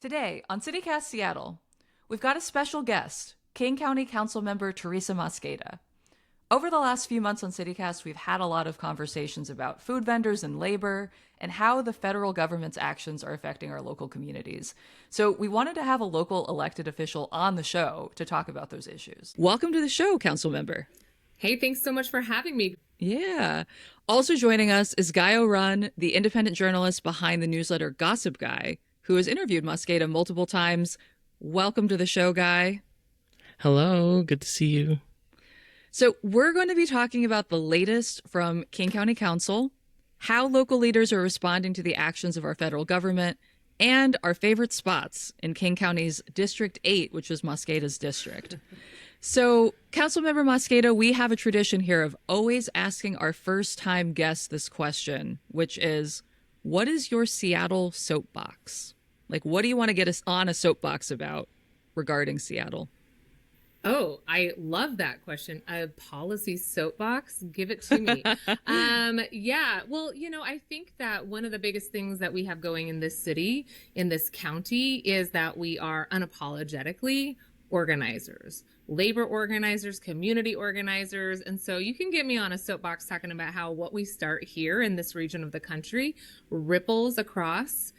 Today on CityCast Seattle, we've got a special guest, King County Councilmember Teresa Mosqueda. Over the last few months on CityCast, we've had a lot of conversations about food vendors and labor and how the federal government's actions are affecting our local communities. So we wanted to have a local elected official on the show to talk about those issues. Welcome to the show, Councilmember. Hey, thanks so much for having me. Yeah. Also joining us is Guy Oron, the independent journalist behind the newsletter Gossip Guy, who has interviewed Mosqueda multiple times. Welcome to the show, Guy. Hello, good to see you. So we're going to be talking about the latest from King County Council, how local leaders are responding to the actions of our federal government, and our favorite spots in King County's District 8, which is Mosqueda's district. So, Councilmember Mosqueda, we have a tradition here of always asking our first-time guests this question, which is, what is your Seattle soapbox? Like, what do you want to get us on a soapbox about regarding Seattle? Oh, I love that question. A policy soapbox, give it to me. Well, I think that one of the biggest things that we have going in this city, in this county, is that we are unapologetically organizers, labor organizers, community organizers. And so you can get me on a soapbox talking about how what we start here in this region of the country ripples across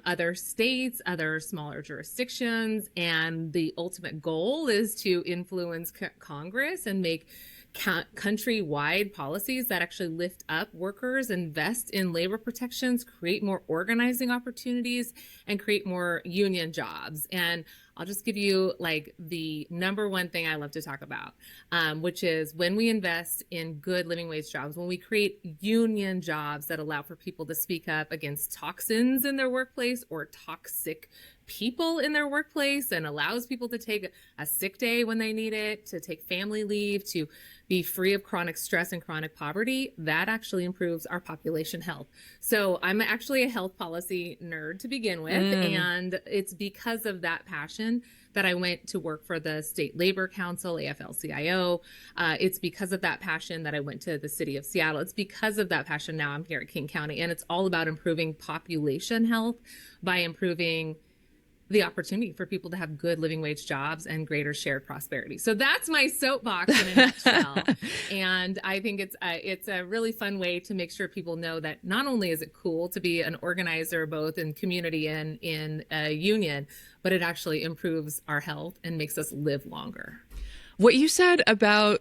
other states, other smaller jurisdictions. And the ultimate goal is to influence Congress and make countrywide policies that actually lift up workers, invest in labor protections, create more organizing opportunities, and create more union jobs. And I'll just give you like the number one thing I love to talk about, which is when we invest in good living wage jobs, when we create union jobs that allow for people to speak up against toxins in their workplace or toxic people in their workplace, and allows people to take a sick day when they need it, to take family leave, to be free of chronic stress and chronic poverty, that actually improves our population health. So I'm actually a health policy nerd to begin with, and it's because of that passion that I went to work for the State Labor Council, AFL-CIO. It's because of that passion that I went to the city of Seattle. It's because of that passion now I'm here at King County, and it's all about improving population health by improving the opportunity for people to have good living wage jobs and greater shared prosperity. So that's my soapbox in a nutshell. And I think it's a really fun way to make sure people know that not only is it cool to be an organizer, both in community and in a union, but it actually improves our health and makes us live longer. What you said about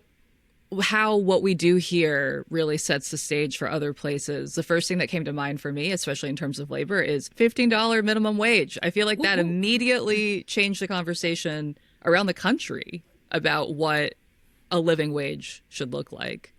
how what we do here really sets the stage for other places. The first thing that came to mind for me, especially in terms of labor, is $15 minimum wage. I feel like that immediately changed the conversation around the country about what a living wage should look like.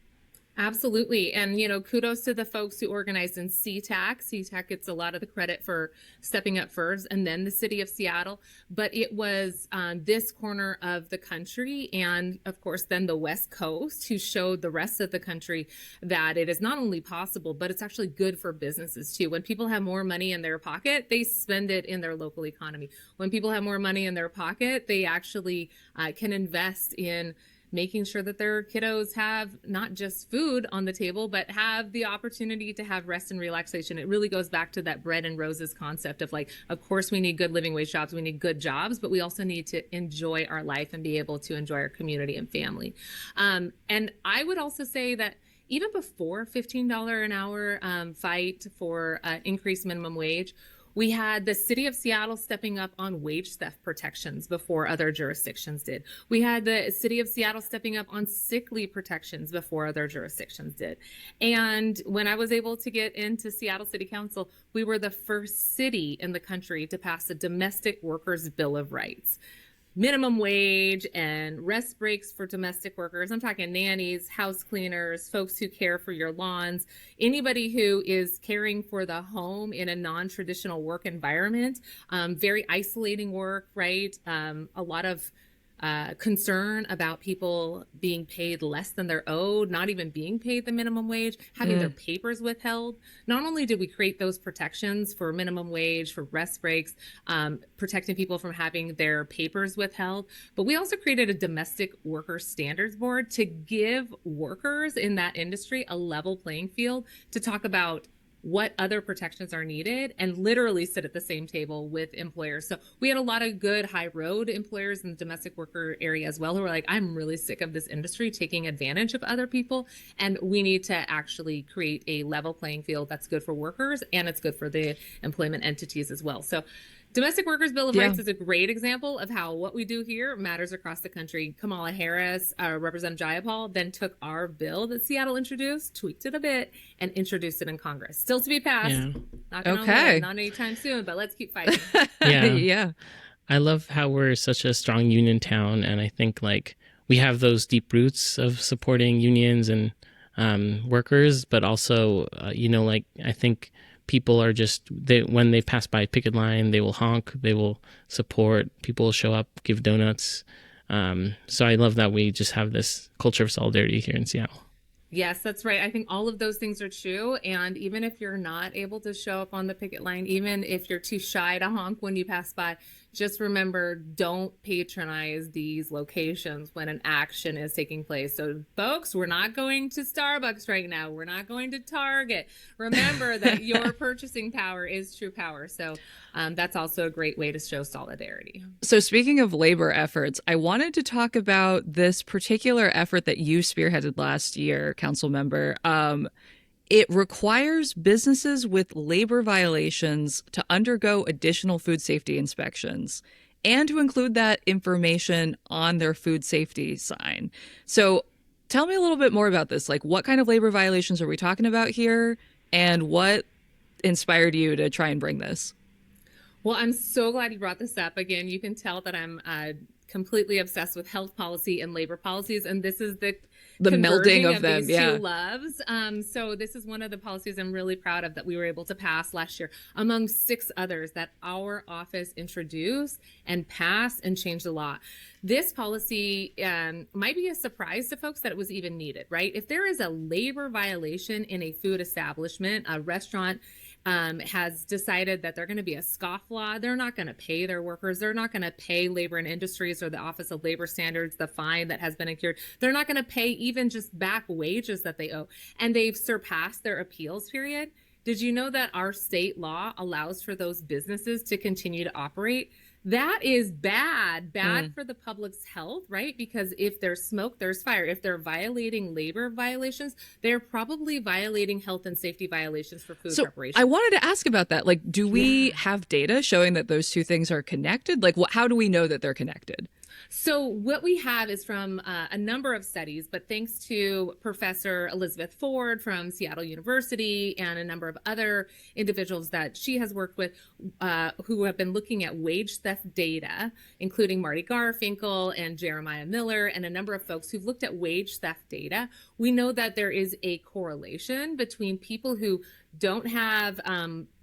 Absolutely. And, kudos to the folks who organized in CTAC. CTAC gets a lot of the credit for stepping up first, and then the city of Seattle. But it was this corner of the country and, of course, then the West Coast who showed the rest of the country that it is not only possible, but it's actually good for businesses, too. When people have more money in their pocket, they spend it in their local economy. When people have more money in their pocket, they actually can invest in making sure that their kiddos have not just food on the table, but have the opportunity to have rest and relaxation. It really goes back to that bread and roses concept of like, of course, we need good living wage jobs. We need good jobs, but we also need to enjoy our life and be able to enjoy our community and family. And I would also say that even before $15 an hour fight for increased minimum wage, we had the city of Seattle stepping up on wage theft protections before other jurisdictions did. We had the city of Seattle stepping up on sick leave protections before other jurisdictions did. And when I was able to get into Seattle City Council, we were the first city in the country to pass a domestic workers' bill of rights. Minimum wage and rest breaks for domestic workers. I'm talking nannies, house cleaners, folks who care for your lawns, anybody who is caring for the home in a non-traditional work environment, very isolating work, right? A lot of concern about people being paid less than they're owed, not even being paid the minimum wage, having their papers withheld. Not only did we create those protections for minimum wage, for rest breaks, protecting people from having their papers withheld, but we also created a domestic worker standards board to give workers in that industry a level playing field to talk about what other protections are needed, and literally sit at the same table with employers. So we had a lot of good high road employers in the domestic worker area as well who were like, I'm really sick of this industry taking advantage of other people, and we need to actually create a level playing field that's good for workers and it's good for the employment entities as well. So Domestic Workers Bill of Rights is a great example of how what we do here matters across the country. Kamala Harris, Representative Jayapal, then took our bill that Seattle introduced, tweaked it a bit, and introduced it in Congress. Still to be passed. Yeah. Not anytime soon, but let's keep fighting. Yeah. I love how we're such a strong union town, and I think like we have those deep roots of supporting unions and workers, but also, I think people are when they pass by a picket line, they will honk, they will support, people will show up, give donuts. So I love that we just have this culture of solidarity here in Seattle. Yes, that's right. I think all of those things are true. And even if you're not able to show up on the picket line, even if you're too shy to honk when you pass by, just remember, don't patronize these locations when an action is taking place. So folks, we're not going to Starbucks right now. We're not going to Target. Remember that your purchasing power is true power. So that's also a great way to show solidarity. So speaking of labor efforts, I wanted to talk about this particular effort that you spearheaded last year, council member. It requires businesses with labor violations to undergo additional food safety inspections and to include that information on their food safety sign. So tell me a little bit more about this. Like, what kind of labor violations are we talking about here, and what inspired you to try and bring this? Well, I'm so glad you brought this up. Again, you can tell that I'm completely obsessed with health policy and labor policies, and this is the melding of them, these two loves. So this is one of the policies I'm really proud of that we were able to pass last year, among 6 others that our office introduced and passed and changed the law. This policy might be a surprise to folks that it was even needed, right? If there is a labor violation in a food establishment, a restaurant, has decided that they're going to be a scofflaw. They're not going to pay their workers. They're not going to pay Labor and Industries or the Office of Labor Standards the fine that has been incurred. They're not going to pay even just back wages that they owe. And they've surpassed their appeals period. Did you know that our state law allows for those businesses to continue to operate? That is bad for the public's health, right? Because if there's smoke, there's fire. If they're violating labor violations, they're probably violating health and safety violations for food preparation. I wanted to ask about that. Like, do we have data showing that those two things are connected? Like, how do we know that they're connected? So what we have is from a number of studies, but thanks to Professor Elizabeth Ford from Seattle University and a number of other individuals that she has worked with who have been looking at wage theft data, including Marty Garfinkel and Jeremiah Miller and a number of folks who've looked at wage theft data, we know that there is a correlation between people who don't have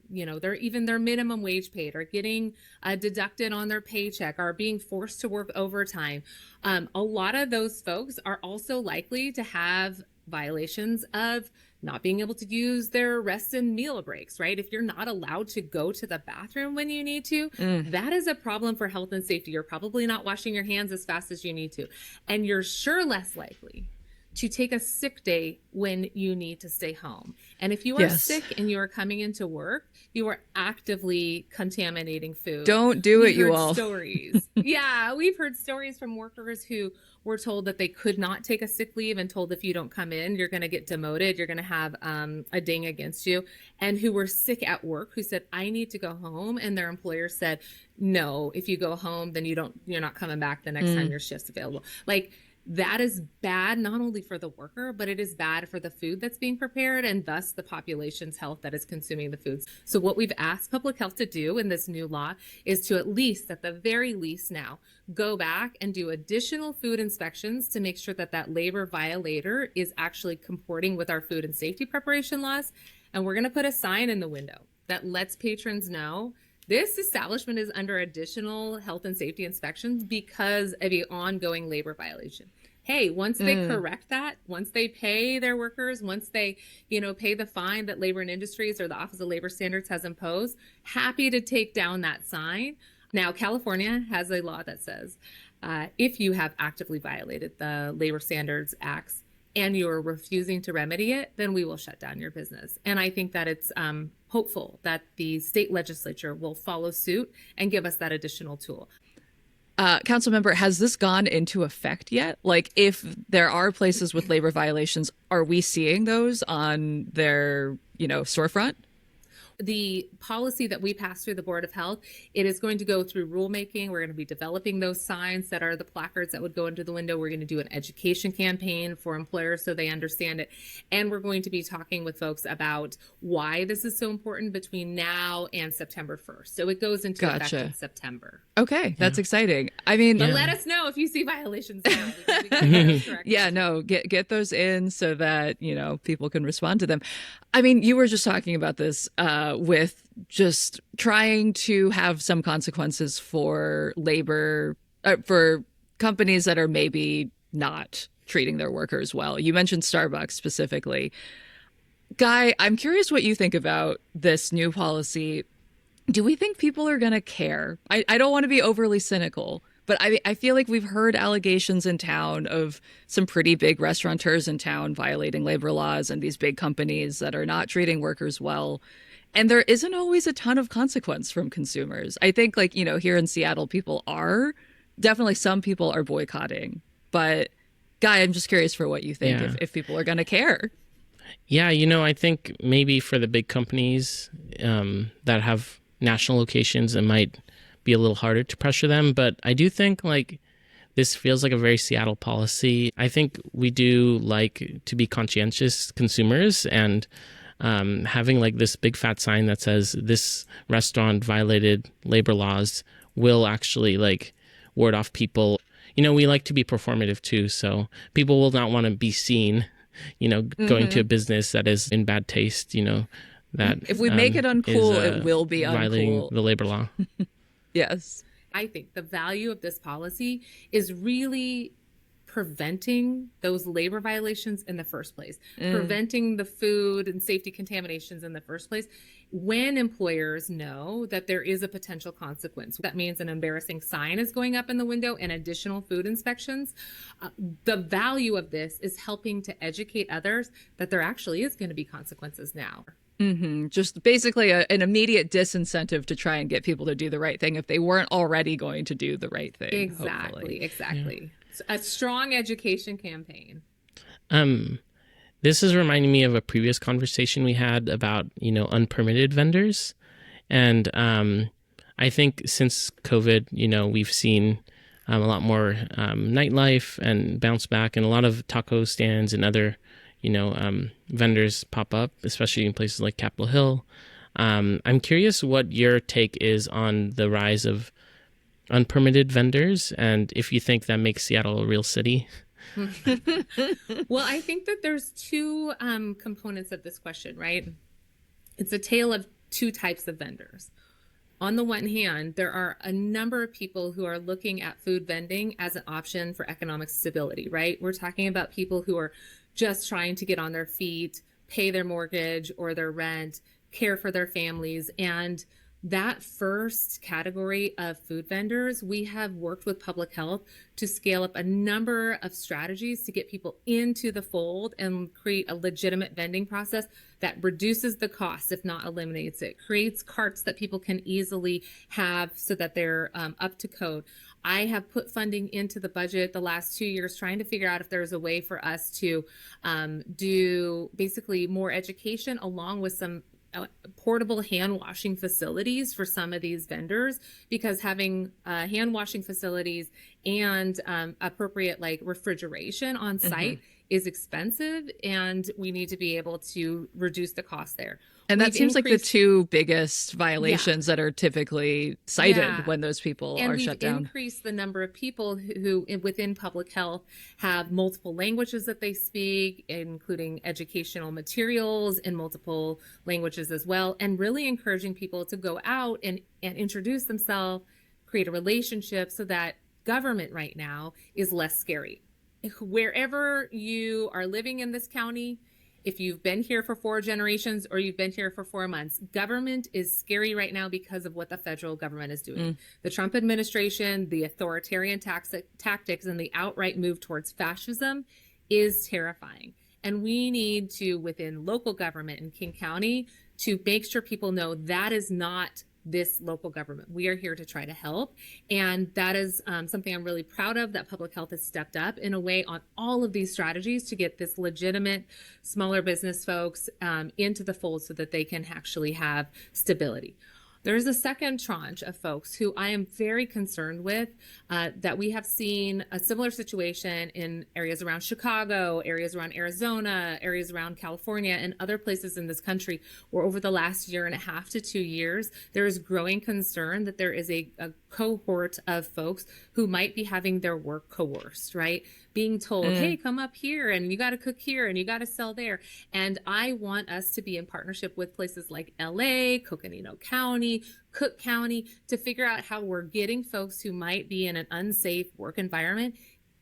their minimum wage paid, are getting deducted on their paycheck, are being forced to work overtime. A lot of those folks are also likely to have violations of not being able to use their rest and meal breaks, right? If you're not allowed to go to the bathroom when you need to, that is a problem for health and safety. You're probably not washing your hands as fast as you need to. And you're sure less likely to take a sick day when you need to stay home. And if you are sick and you are coming into work, you are actively contaminating food. Don't do it, you all. Stories. Yeah, we've heard stories from workers who were told that they could not take a sick leave and told if you don't come in, you're going to get demoted, you're going to have a ding against you, and who were sick at work, who said, I need to go home. And their employer said, no, if you go home, then you're not coming back the next time your shift's available. Like, that is bad, not only for the worker, but it is bad for the food that's being prepared and thus the population's health that is consuming the foods. So what we've asked public health to do in this new law is to at the very least now, go back and do additional food inspections to make sure that that labor violator is actually comporting with our food and safety preparation laws. And we're going to put a sign in the window that lets patrons know this establishment is under additional health and safety inspections because of an ongoing labor violation. Hey, once they correct that, once they pay their workers, once they, pay the fine that Labor and Industries or the Office of Labor Standards has imposed, happy to take down that sign. Now, California has a law that says if you have actively violated the Labor Standards Acts, and you're refusing to remedy it, then we will shut down your business. And I think that it's hopeful that the state legislature will follow suit and give us that additional tool. Council member, has this gone into effect yet? Like, if there are places with labor violations, are we seeing those on their, storefront? The policy that we passed through the Board of Health, it is going to go through rulemaking. We're going to be developing those signs that are the placards that would go into the window. We're going to do an education campaign for employers so they understand it. And we're going to be talking with folks about why this is so important between now and September 1st. So it goes into effect in September. Okay, that's exciting. I mean, but let us know if you see violations now. We can yeah, no, get those in so that, people can respond to them. I mean, you were just talking about this with just trying to have some consequences for labor, for companies that are maybe not treating their workers well. You mentioned Starbucks specifically. Guy, I'm curious what you think about this new policy. Do we think people are going to care? I don't want to be overly cynical, but I feel like we've heard allegations in town of some pretty big restaurateurs in town violating labor laws and these big companies that are not treating workers well. And there isn't always a ton of consequence from consumers. I think, here in Seattle, definitely some people are boycotting. But, Guy, I'm just curious for what you think, if people are going to care. Yeah, I think maybe for the big companies that have national locations, it might be a little harder to pressure them. But I do think this feels like a very Seattle policy. I think we do like to be conscientious consumers, and having this big fat sign that says this restaurant violated labor laws will actually ward off people. We like to be performative too, so people will not want to be seen, going to a business that is in bad taste, that if we make it uncool, it will be violating the labor law. Yes. I think the value of this policy is really preventing those labor violations in the first place, preventing the food and safety contaminations in the first place. When employers know that there is a potential consequence, that means an embarrassing sign is going up in the window and additional food inspections. The value of this is helping to educate others that there actually is going to be consequences now. Mm-hmm. Just basically an immediate disincentive to try and get people to do the right thing if they weren't already going to do the right thing. Exactly. Yeah. A strong education campaign. This is reminding me of a previous conversation we had about, unpermitted vendors. And I think since COVID, we've seen a lot more nightlife and bounce back, and a lot of taco stands and other vendors pop up, especially in places like Capitol Hill. I'm curious what your take is on the rise of unpermitted vendors, and if you think that makes Seattle a real city. Well, I think that there's two components of this question, right? It's a tale of two types of vendors. On the one hand, there are a number of people who are looking at food vending as an option for economic stability, right? We're talking about people who are just trying to get on their feet, pay their mortgage or their rent, care for their families. And that first category of food vendors, we have worked with public health to scale up a number of strategies to get people into the fold and create a legitimate vending process that reduces the cost, if not eliminates it, creates carts that people can easily have so that they're up to code. I have put funding into the budget the last 2 years trying to figure out if there's a way for us to do basically more education along with some portable hand washing facilities for some of these vendors, because having hand washing facilities and appropriate refrigeration on site is expensive, and we need to be able to reduce the cost there. And that seems like the two biggest violations that are typically cited when those people are shut down. And we've increased the number of people who within public health have multiple languages that they speak, including educational materials in multiple languages as well, and really encouraging people to go out and introduce themselves, create a relationship so that government right now is less scary. Wherever you are living in this county, if you've been here for 4 generations or you've been here for 4 months, government is scary right now because of what the federal government is doing. The Trump administration, the authoritarian tactics, and the outright move towards fascism is terrifying. And we need to, within local government in King County, to make sure people know that is not this local government. We are here to try to help. And that is something I'm really proud of, that public health has stepped up in a way on all of these strategies to get this legitimate smaller business folks into the fold so that they can actually have stability. There's a second tranche of folks who I am very concerned with, that we have seen a similar situation in areas around Chicago, areas around Arizona, areas around California, and other places in this country, where over the last 1.5 to 2 years, there is growing concern that there is a cohort of folks who might be having their work coerced, right? Being told, hey, come up here and you got to cook here and you got to sell there. And I want us to be in partnership with places like LA, Coconino County, Cook County, to figure out how we're getting folks who might be in an unsafe work environment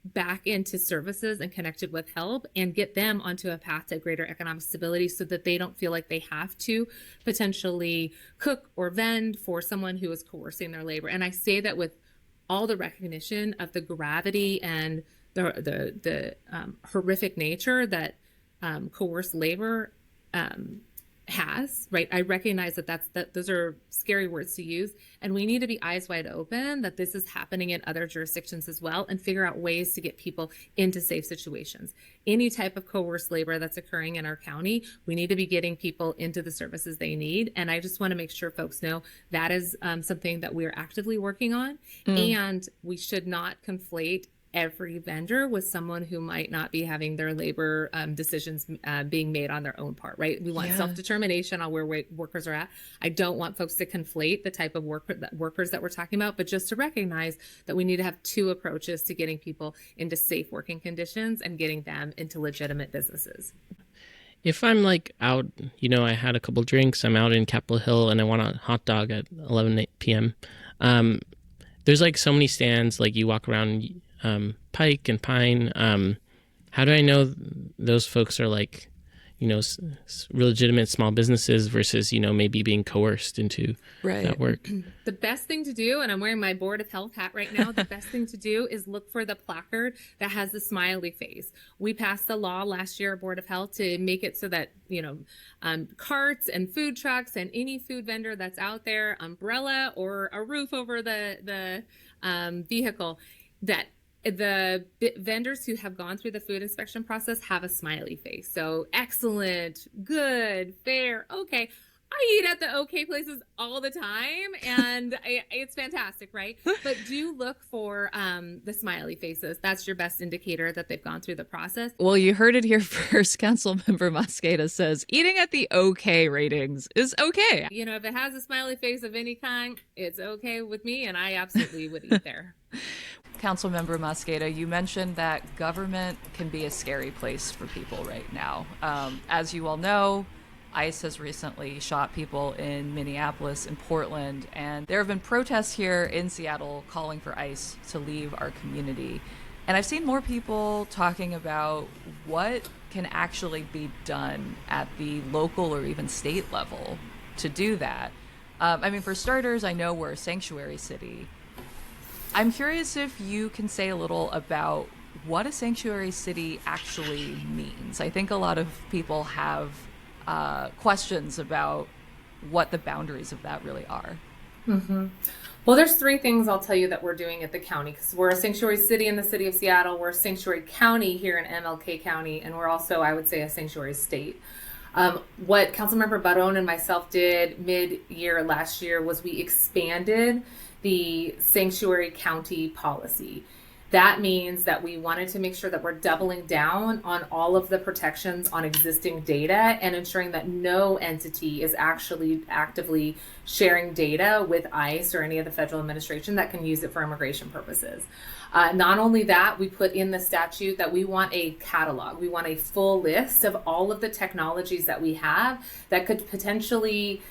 back into services and connected with help, and get them onto a path to greater economic stability so that they don't feel like they have to potentially cook or vend for someone who is coercing their labor. And I say that with all the recognition of the gravity and the horrific nature that coerced labor has, right? I recognize that those are scary words to use, and we need to be eyes wide open that this is happening in other jurisdictions as well, and figure out ways to get people into safe situations. Any type of coerced labor that's occurring in our county, we need to be getting people into the services they need. And I just want to make sure folks know that is something that we are actively working on, and we should not conflate every vendor with someone who might not be having their labor decisions being made on their own part, right? We want self-determination on where workers are at. I don't want folks to conflate the type of workers that we're talking about, but just to recognize that we need to have two approaches to getting people into safe working conditions and getting them into legitimate businesses. If I'm like out, I had a couple drinks, I'm out in Capitol Hill and I want a hot dog at 11 p.m. There's like so many stands, like you walk around Pike and Pine. How do I know those folks are like, legitimate small businesses versus, maybe being coerced into that work? The best thing to do, and I'm wearing my Board of Health hat right now, the best thing to do is look for the placard that has the smiley face. We passed the law last year, Board of Health, to make it so that, carts and food trucks and any food vendor that's out there, umbrella or a roof over the vehicle, that the vendors who have gone through the food inspection process have a smiley face. So excellent, good, fair, okay. I eat at the okay places all the time, and it's fantastic, right? But do look for the smiley faces. That's your best indicator that they've gone through the process. Well, you heard it here first. Councilmember Mosqueda says eating at the okay ratings is okay. If it has a smiley face of any kind, it's okay with me, and I absolutely would eat there. Councilmember Mosqueda, you mentioned that government can be a scary place for people right now. As you all know, ICE has recently shot people in Minneapolis and Portland, and there have been protests here in Seattle calling for ICE to leave our community. And I've seen more people talking about what can actually be done at the local or even state level to do that. For starters, I know we're a sanctuary city. I'm curious if you can say a little about what a sanctuary city actually means. I think a lot of people have questions about what the boundaries of that really are. Mm-hmm. Well, there's 3 things I'll tell you that we're doing at the county, because we're a sanctuary city in the city of Seattle. We're a sanctuary county here in MLK County, and we're also, I would say, a sanctuary state. What Councilmember Baron and myself did mid-year last year was we expanded the sanctuary county policy. That means that we wanted to make sure that we're doubling down on all of the protections on existing data and ensuring that no entity is actually actively sharing data with ICE or any of the federal administration that can use it for immigration purposes. Not only that, we put in the statute that we want a catalog. We want a full list of all of the technologies that we have that could potentially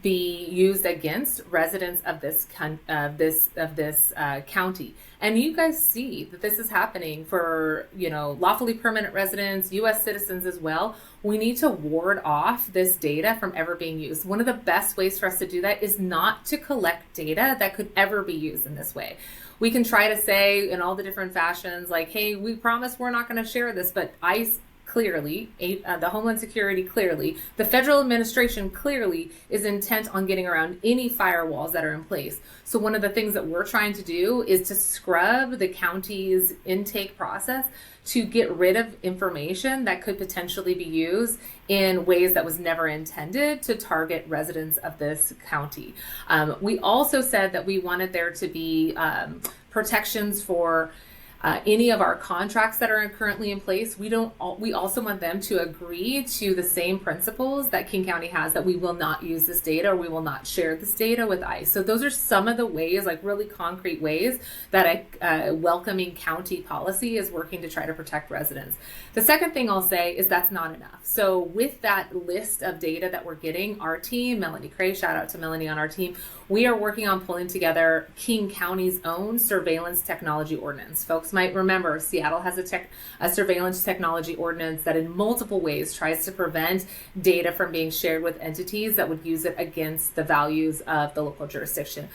be used against residents of this county. And you guys see that this is happening for, lawfully permanent residents, U.S. citizens as well. We need to ward off this data from ever being used. One of the best ways for us to do that is not to collect data that could ever be used in this way. We can try to say in all the different fashions, like, hey, we promise we're not going to share this, but ICE clearly, the Homeland Security clearly, the federal administration clearly is intent on getting around any firewalls that are in place. So one of the things that we're trying to do is to scrub the county's intake process to get rid of information that could potentially be used in ways that was never intended to target residents of this county. We also said that we wanted there to be protections for any of our contracts that are currently in place. We also want them to agree to the same principles that King County has, that we will not use this data or we will not share this data with ICE. So those are some of the ways, like really concrete ways, that a welcoming county policy is working to try to protect residents. The second thing I'll say is that's not enough. So with that list of data that we're getting, our team, Melanie Cray, shout out to Melanie on our team, we are working on pulling together King County's own surveillance technology ordinance. Folks might remember Seattle has a surveillance technology ordinance that in multiple ways tries to prevent data from being shared with entities that would use it against the values of the local jurisdiction.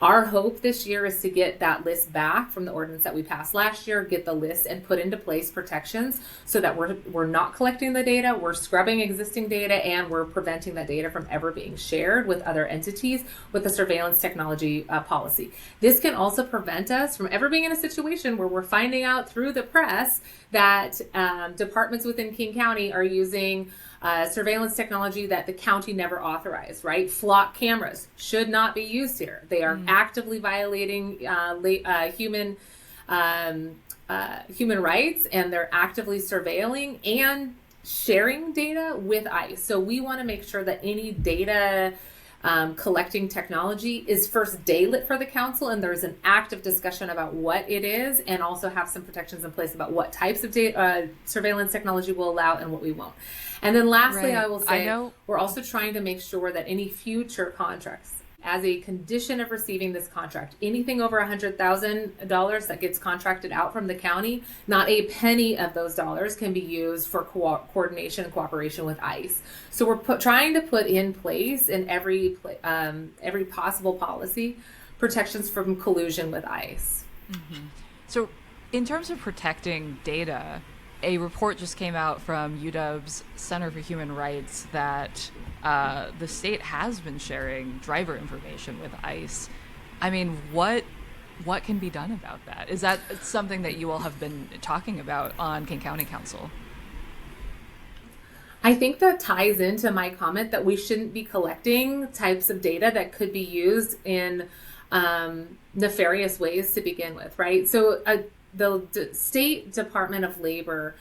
Our hope this year is to get that list back from the ordinance that we passed last year, get the list and put into place protections so that we're not collecting the data, we're scrubbing existing data, and we're preventing that data from ever being shared with other entities with the surveillance technology policy. This can also prevent us from ever being in a situation where we're finding out through the press that departments within King County are using surveillance technology that the county never authorized, right? Flock cameras should not be used here. They are actively violating human rights, and they're actively surveilling and sharing data with ICE. So we want to make sure that any data collecting technology is first daylit for the council, and there's an active discussion about what it is, and also have some protections in place about what types of surveillance technology will allow and what we won't. And then lastly, I will say we're also trying to make sure that any future contracts, as a condition of receiving this contract, anything over $100,000 that gets contracted out from the county, not a penny of those dollars can be used for coordination and cooperation with ICE. So we're trying to put in place in every possible policy protections from collusion with ICE. Mm-hmm. So in terms of protecting data, a report just came out from UW's Center for Human Rights that the state has been sharing driver information with ICE. I mean, what can be done about that? Is that something that you all have been talking about on King County Council? I think that ties into my comment that we shouldn't be collecting types of data that could be used in nefarious ways to begin with, right? So the State Department of Labor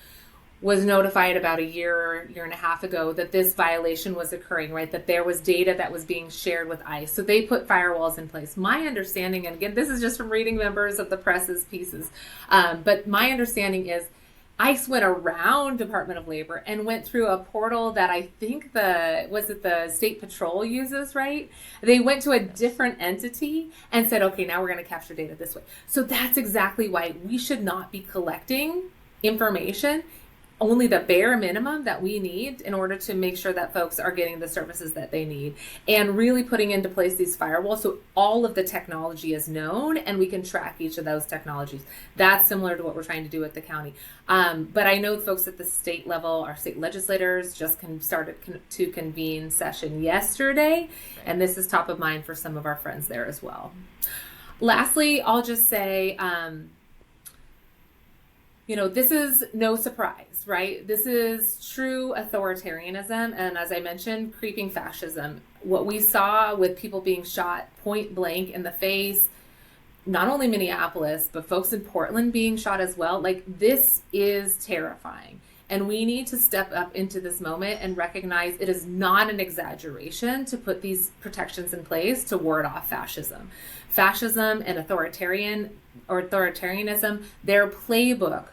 was notified about a year and a half ago that this violation was occurring, right? That there was data that was being shared with ICE. So they put firewalls in place. My understanding, and again, this is just from reading members of the press's pieces, but my understanding is ICE went around Department of Labor and went through a portal that I think the State Patrol uses, right? They went to a different entity and said, okay, now we're going to capture data this way. So that's exactly why we should not be collecting information, only the bare minimum that we need in order to make sure that folks are getting the services that they need, and really putting into place these firewalls so all of the technology is known and we can track each of those technologies. That's similar to what we're trying to do at the county. But I know folks at the state level, our state legislators just started to convene session yesterday, and this is top of mind for some of our friends there as well. Lastly, I'll just say, this is no surprise, right? This is true authoritarianism, and as I mentioned, creeping fascism. What we saw with people being shot point blank in the face, not only Minneapolis, but folks in Portland being shot as well, this is terrifying. And we need to step up into this moment and recognize it is not an exaggeration to put these protections in place to ward off fascism. Fascism and authoritarianism, their playbook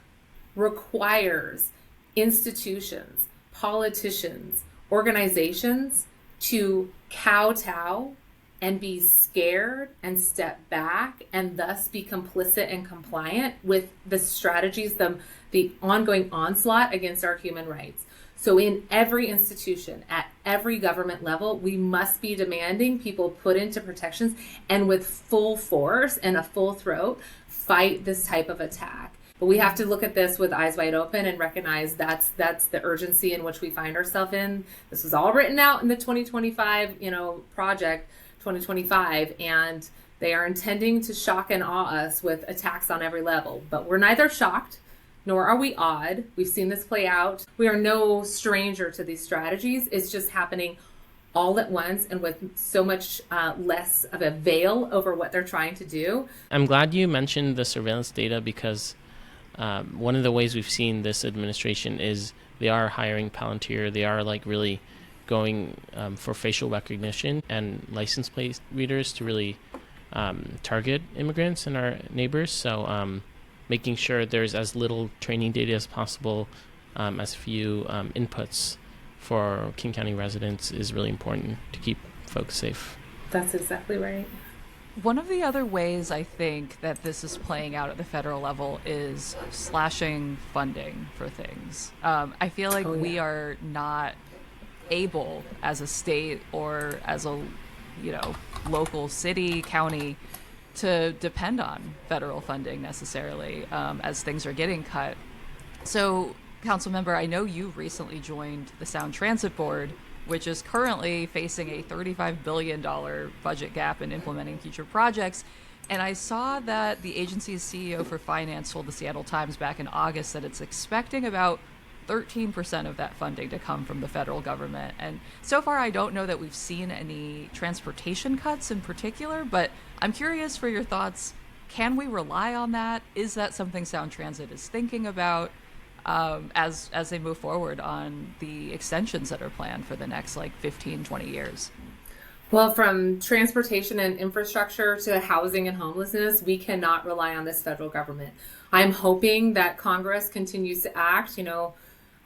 requires institutions, politicians, organizations to kowtow and be scared and step back and thus be complicit and compliant with the strategies, the ongoing onslaught against our human rights. So in every institution, at every government level, we must be demanding people put into protections and with full force and a full throat fight this type of attack. But we have to look at this with eyes wide open and recognize that's the urgency in which we find ourselves in. This was all written out in the 2025, project 2025, and they are intending to shock and awe us with attacks on every level. But we're neither shocked nor are we awed. We've seen this play out. We are no stranger to these strategies. It's just happening all at once and with so much less of a veil over what they're trying to do. I'm glad you mentioned the surveillance data because one of the ways we've seen this administration is they are hiring Palantir. They are really going for facial recognition and license plate readers to really target immigrants and our neighbors. So making sure there's as little training data as possible, as few inputs for King County residents is really important to keep folks safe. That's exactly right. One of the other ways I think that this is playing out at the federal level is slashing funding for things. I feel like we are not able as a state or as a local city, county, to depend on federal funding necessarily as things are getting cut. So, Councilmember, I know you recently joined the Sound Transit Board, which is currently facing a $35 billion budget gap in implementing future projects. And I saw that the agency's CEO for finance told the Seattle Times back in August that it's expecting about 13% of that funding to come from the federal government. And so far, I don't know that we've seen any transportation cuts in particular, but I'm curious for your thoughts. Can we rely on that? Is that something Sound Transit is thinking about as they move forward on the extensions that are planned for the next 15, 20 years? Well, from transportation and infrastructure to housing and homelessness, we cannot rely on this federal government. I'm hoping that Congress continues to act,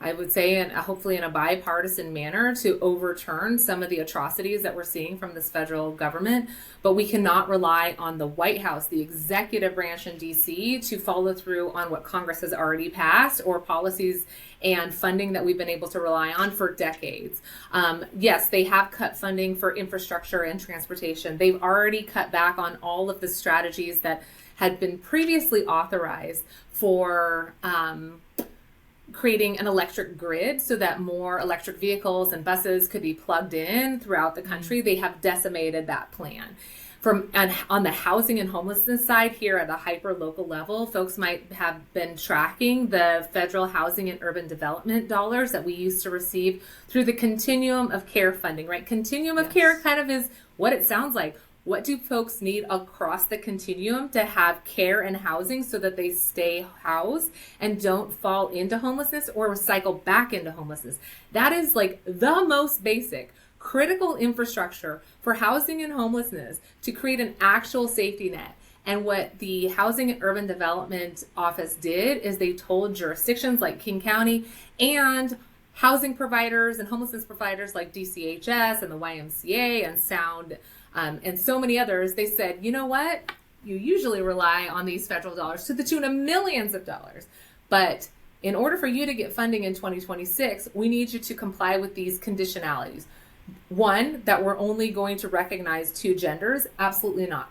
I would say, and hopefully in a bipartisan manner to overturn some of the atrocities that we're seeing from this federal government. But we cannot rely on the White House, the executive branch in DC, to follow through on what Congress has already passed or policies and funding that we've been able to rely on for decades. Yes, they have cut funding for infrastructure and transportation. They've already cut back on all of the strategies that had been previously authorized for creating an electric grid so that more electric vehicles and buses could be plugged in throughout the country. They have decimated that plan. And on the housing and homelessness side here at a hyper local level, folks might have been tracking the federal housing and urban development dollars that we used to receive through the continuum of care funding, right? Continuum of care kind of is what it sounds like. What do folks need across the continuum to have care and housing so that they stay housed and don't fall into homelessness or cycle back into homelessness? That is the most basic critical infrastructure for housing and homelessness to create an actual safety net. And what the Housing and Urban Development Office did is they told jurisdictions like King County and housing providers and homelessness providers like DCHS and the YMCA and Sound and so many others, they said, you know what? You usually rely on these federal dollars to the tune of millions of dollars. But in order for you to get funding in 2026, we need you to comply with these conditionalities. One, that we're only going to recognize two genders. Absolutely not.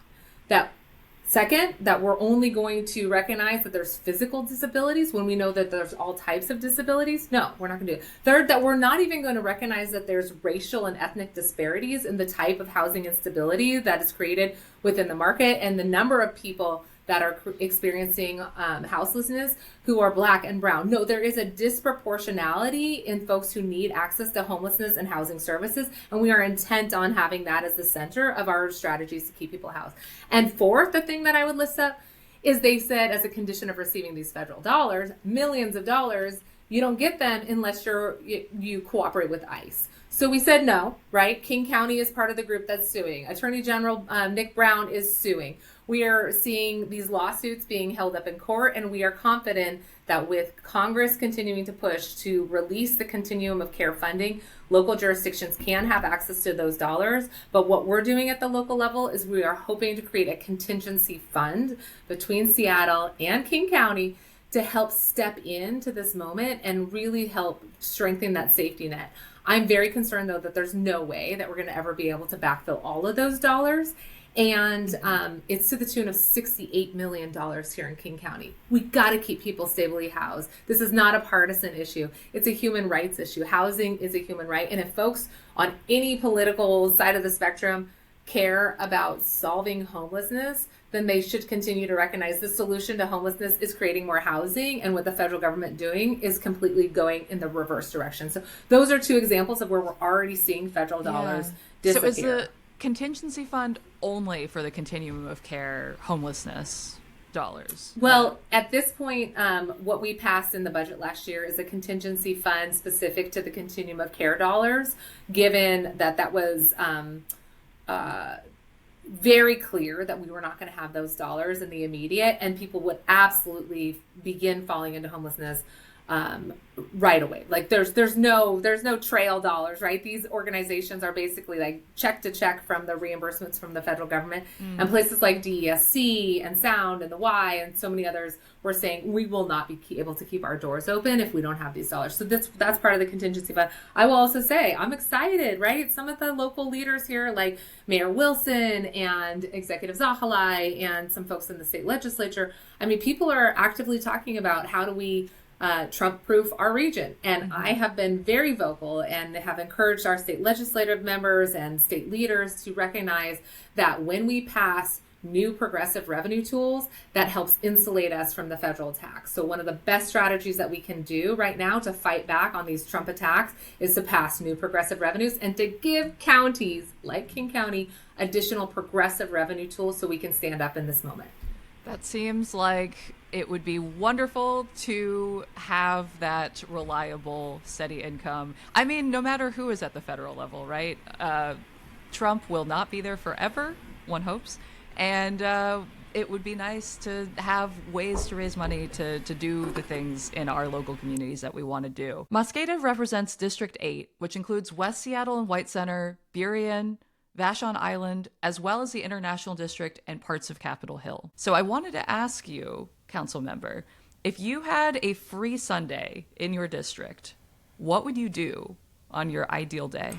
Second, that we're only going to recognize that there's physical disabilities when we know that there's all types of disabilities. No, we're not going to do it. Third, that we're not even going to recognize that there's racial and ethnic disparities in the type of housing instability that is created within the market and the number of people that are experiencing houselessness who are Black and brown. No, there is a disproportionality in folks who need access to homelessness and housing services, and we are intent on having that as the center of our strategies to keep people housed. And fourth, the thing that I would list up is they said as a condition of receiving these federal dollars, millions of dollars, you don't get them unless you cooperate with ICE. So we said no, right? King County is part of the group that's suing. Attorney General Nick Brown is suing. We are seeing these lawsuits being held up in court, and we are confident that with Congress continuing to push to release the continuum of care funding, local jurisdictions can have access to those dollars. But what we're doing at the local level is we are hoping to create a contingency fund between Seattle and King County to help step into this moment and really help strengthen that safety net. I'm very concerned, though, that there's no way that we're going to ever be able to backfill all of those dollars. And it's to the tune of $68 million here in King County. We got to keep people stably housed. This is not a partisan issue. It's a human rights issue. Housing is a human right. And if folks on any political side of the spectrum care about solving homelessness, then they should continue to recognize the solution to homelessness is creating more housing, and what the federal government doing is completely going in the reverse direction. So those are two examples of where we're already seeing federal dollars disappear. So is the contingency fund only for the continuum of care homelessness dollars? Well, at this point, what we passed in the budget last year is a contingency fund specific to the continuum of care dollars, given that that was very clear that we were not going to have those dollars in the immediate, and people would absolutely begin falling into homelessness right away. Like there's no trail dollars, right? These organizations are basically like check to check from the reimbursements from the federal government, and places like DESC and Sound and the Y and so many others were saying we will not be able to keep our doors open if we don't have these dollars. So that's part of the contingency fund. I will also say I'm excited, right? Some of the local leaders here, like Mayor Wilson and Executive Zahalai and some folks in the state legislature, I mean, people are actively talking about how do we Trump-proof our region. And I have been very vocal and have encouraged our state legislative members and state leaders to recognize that when we pass new progressive revenue tools, that helps insulate us from the federal tax. So one of the best strategies that we can do right now to fight back on these Trump attacks is to pass new progressive revenues and to give counties like King County additional progressive revenue tools so we can stand up in this moment. That seems like it would be wonderful to have that reliable, steady income. I mean, no matter who is at the federal level, right? Trump will not be there forever, one hopes. And it would be nice to have ways to raise money to do the things in our local communities that we want to do. Mosqueda represents District 8, which includes West Seattle and White Center, Burien, Vashon Island, as well as the International District and parts of Capitol Hill. So I wanted to ask you, council member, if you had a free Sunday in your district, what would you do on your ideal day?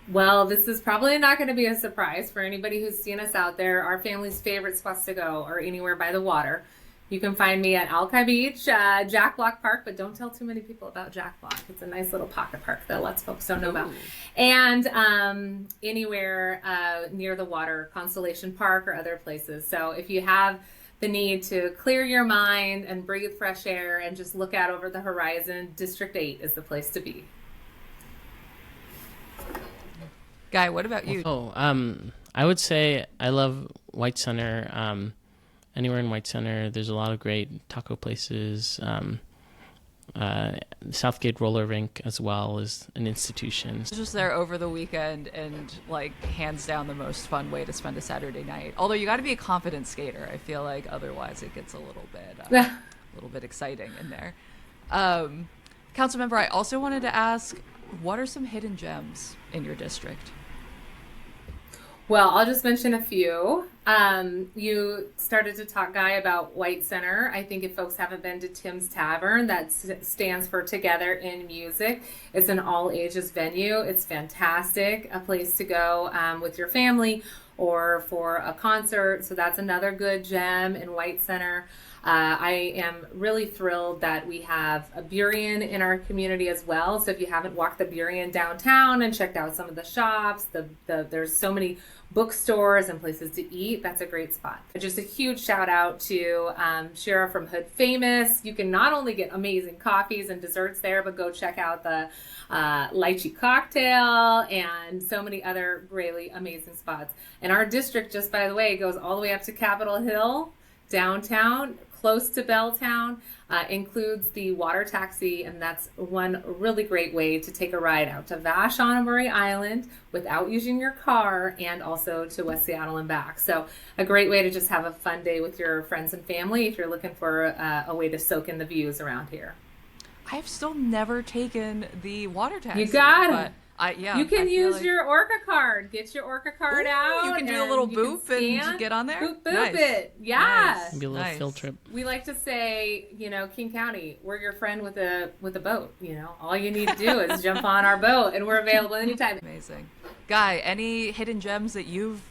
Well, this is probably not going to be a surprise for anybody who's seen us out there. Our family's favorite spots to go are anywhere by the water. You can find me at Alki Beach, Jack Block Park, but don't tell too many people about Jack Block. It's a nice little pocket park that lots of folks don't know about. And anywhere near the water, Constellation Park or other places. So if you have the need to clear your mind and breathe fresh air and just look out over the horizon, District 8 is the place to be. Guy, what about you? I would say I love White Center. Anywhere in White Center, there's a lot of great taco places. Southgate roller rink as well is an institution. I was just there over the weekend, and like hands down the most fun way to spend a Saturday night. Although you got to be a confident skater. I feel like otherwise it gets a little bit exciting in there. Councilmember, I also wanted to ask, what are some hidden gems in your district? Well, I'll just mention a few. You started to talk, Guy, about White Center. I think if folks haven't been to Tim's Tavern, that stands for Together in Music. It's an all-ages venue. It's fantastic, a place to go with your family or for a concert. So that's another good gem in White Center. I am really thrilled that we have a Burien in our community as well. So if you haven't walked the Burien downtown and checked out some of the shops, there's so many bookstores and places to eat. That's a great spot. Just a huge shout out to Shira from Hood Famous. You can not only get amazing coffees and desserts there, but go check out the lychee cocktail and so many other really amazing spots. And our district, just by the way, goes all the way up to Capitol Hill, downtown, close to Belltown, includes the water taxi, and that's one really great way to take a ride out to Vashon Island without using your car, and also to West Seattle and back. So a great way to just have a fun day with your friends and family if you're looking for a way to soak in the views around here. I've still never taken the water taxi. You got it. You can use your Orca card. Get your Orca card out. You can do a little boop and get on there. Boop Nice. it. Yeah. Nice. Maybe a little field trip. We like to say, King County, we're your friend with a boat. All you need to do is jump on our boat, and we're available anytime. Amazing. Guy, any hidden gems that you've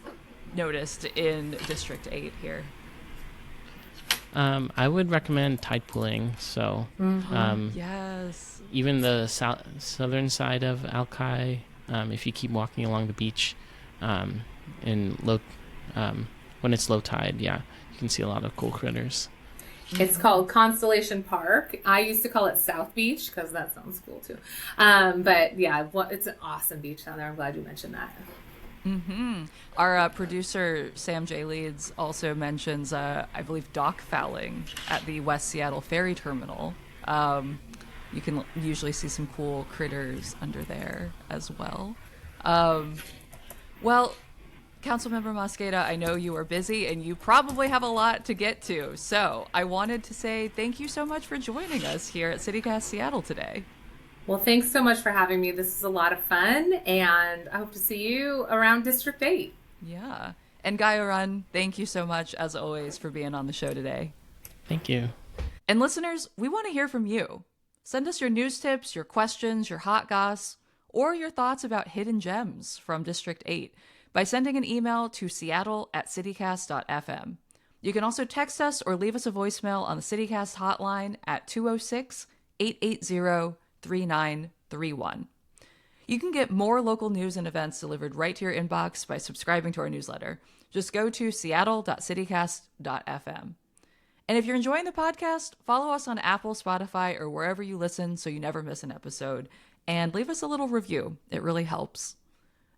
noticed in District 8 here? I would recommend tide pooling. So, Yes. even the southern side of Alki, if you keep walking along the beach, in when it's low tide, you can see a lot of cool critters. It's called Constellation Park. I used to call it South Beach because that sounds cool too. But yeah, it's an awesome beach down there. I'm glad you mentioned that. Mm-hmm. Our producer, Sam J. Leeds, also mentions, I believe, dock fouling at the West Seattle Ferry Terminal. You can usually see some cool critters under there as well. Well, Councilmember Mosqueda, I know you are busy and you probably have a lot to get to. So I wanted to say thank you so much for joining us here at CityCast Seattle today. Well, thanks so much for having me. This is a lot of fun, and I hope to see you around District 8. Yeah. And Guy Oron, thank you so much, as always, for being on the show today. Thank you. And listeners, we want to hear from you. Send us your news tips, your questions, your hot goss, or your thoughts about hidden gems from District 8 by sending an email to seattle@citycast.fm. You can also text us or leave us a voicemail on the CityCast hotline at 206-880-3931. You can get more local news and events delivered right to your inbox by subscribing to our newsletter. Just go to seattle.citycast.fm. And if you're enjoying the podcast, follow us on Apple, Spotify, or wherever you listen so you never miss an episode. And leave us a little review. It really helps.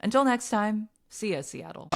Until next time, see ya, Seattle.